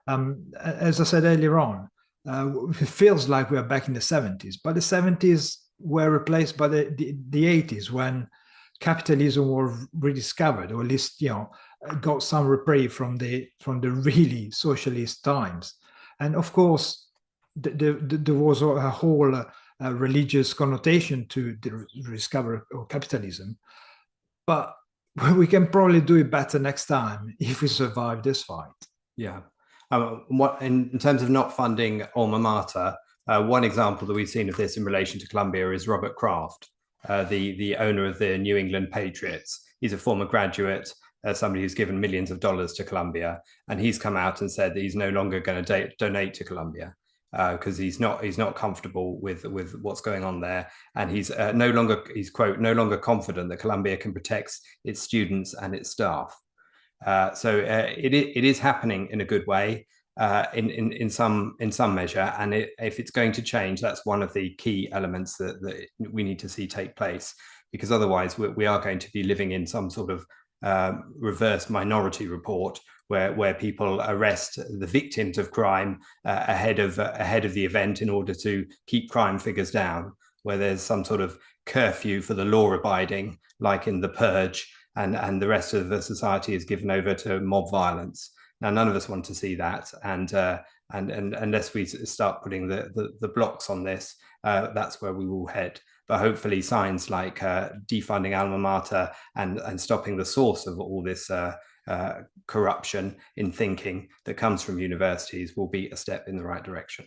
As I said earlier on, it feels like we're back in the 70s, but the 70s were replaced by the 80s, when capitalism was rediscovered, or at least, you know, got some reprieve from the really socialist times. And of course, there was a whole religious connotation to the rediscovery of capitalism. But we can probably do it better next time if we survive this fight. Yeah. What in terms of not funding alma mater, one example that we've seen of this in relation to Columbia is Robert Kraft, the owner of the New England Patriots. He's a former graduate, somebody who's given millions of dollars to Columbia, and he's come out and said that he's no longer going to donate to Columbia because he's not comfortable with what's going on there, and he's quote, no longer confident that Columbia can protect its students and its staff. So it is happening in a good way, in some measure, and if it's going to change, that's one of the key elements that we need to see take place, because otherwise we are going to be living in some sort of reverse Minority Report, where people arrest the victims of crime ahead of the event in order to keep crime figures down, where there's some sort of curfew for the law-abiding, like in The Purge, and the rest of the society is given over to mob violence. Now, none of us want to see that, and unless we start putting the blocks on this, that's where we will head. But hopefully signs like defunding alma mater and stopping the source of all this corruption in thinking that comes from universities will be a step in the right direction.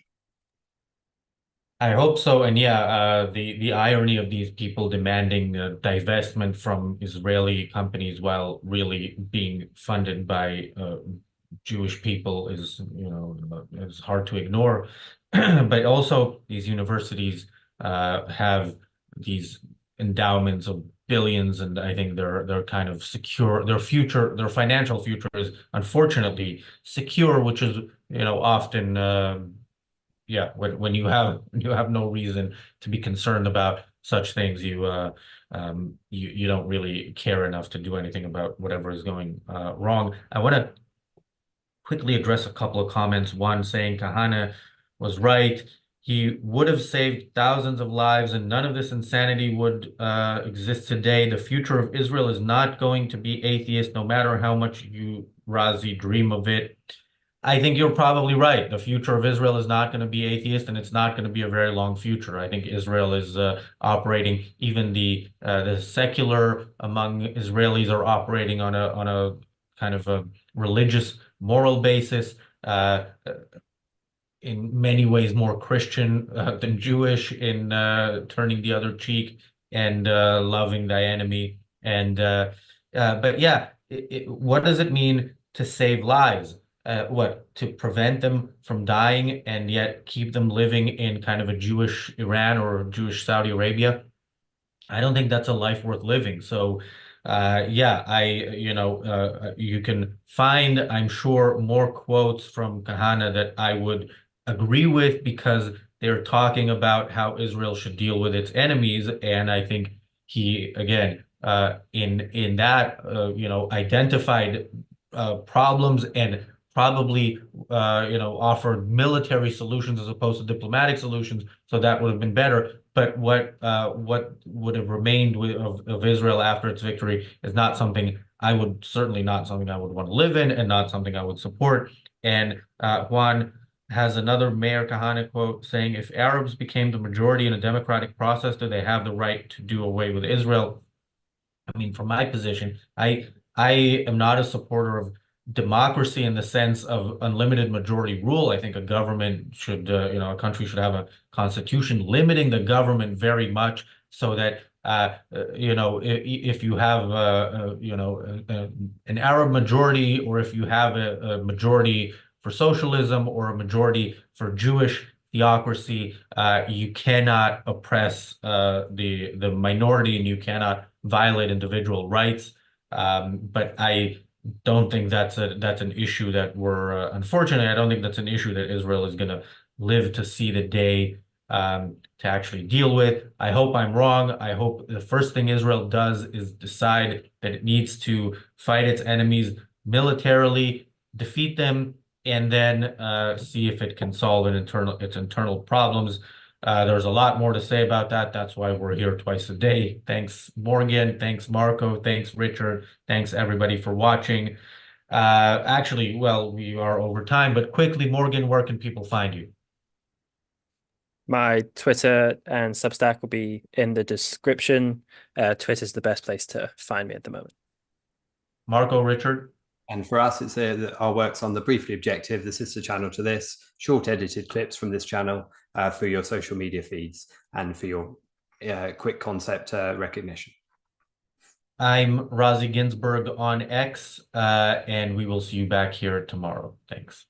I hope so. And yeah, the irony of these people demanding divestment from Israeli companies while really being funded by Jewish people is, you know, is hard to ignore. But also these universities have these endowments of billions, and I think they're kind of secure. Their financial future is unfortunately secure, which is, you know, often yeah, when you have no reason to be concerned about such things, you don't really care enough to do anything about whatever is going wrong. I want to quickly address a couple of comments. One saying Kahana was right. He would have saved thousands of lives, and none of this insanity would exist today. The future of Israel is not going to be atheist, no matter how much you, Razi, dream of it. I think you're probably right. The future of Israel is not going to be atheist, and it's not going to be a very long future. I think Israel is operating, even the secular among Israelis are operating on a kind of a religious, moral basis. In many ways more Christian than Jewish, in turning the other cheek and loving thy enemy. And but yeah, what does it mean to save lives? What, to prevent them from dying and yet keep them living in kind of a Jewish Iran or Jewish Saudi Arabia? I don't think that's a life worth living. So yeah, you can find, I'm sure, more quotes from Kahana that I would agree with, because they're talking about how Israel should deal with its enemies, and I think he, again, in that identified problems and probably offered military solutions as opposed to diplomatic solutions, so that would have been better. But what would have remained of Israel after its victory is not something I would, certainly not something I would want to live in, and not something I would support. And Juan has another Mayor Kahane quote saying, if Arabs became the majority in a democratic process, do they have the right to do away with Israel? I mean, from my position, I am not a supporter of democracy in the sense of unlimited majority rule. I think a government should, a country should have a constitution limiting the government very much so that, if you have, an Arab majority, or if you have a majority for socialism or a majority for Jewish theocracy, you cannot oppress the minority, and you cannot violate individual rights. But I don't think that's an issue that unfortunately, I don't think that's an issue that Israel is going to live to see the day to actually deal with. I hope I'm wrong. I hope the first thing Israel does is decide that it needs to fight its enemies militarily, defeat them, and then see if it can solve its internal problems. There's a lot more to say about that. That's why we're here twice a day. Thanks, Morgan. Thanks, Marco. Thanks, Richard. Thanks, everybody, for watching. Actually, well, we are over time, but quickly, Morgan, where can people find you? My Twitter and Substack will be in the description. Twitter's the best place to find me at the moment. Marco, Richard? And for us, it's our works on The Briefly Objective, the sister channel to this, short edited clips from this channel for your social media feeds and for your quick concept recognition. I'm Razi Ginzberg on X, and we will see you back here tomorrow. Thanks.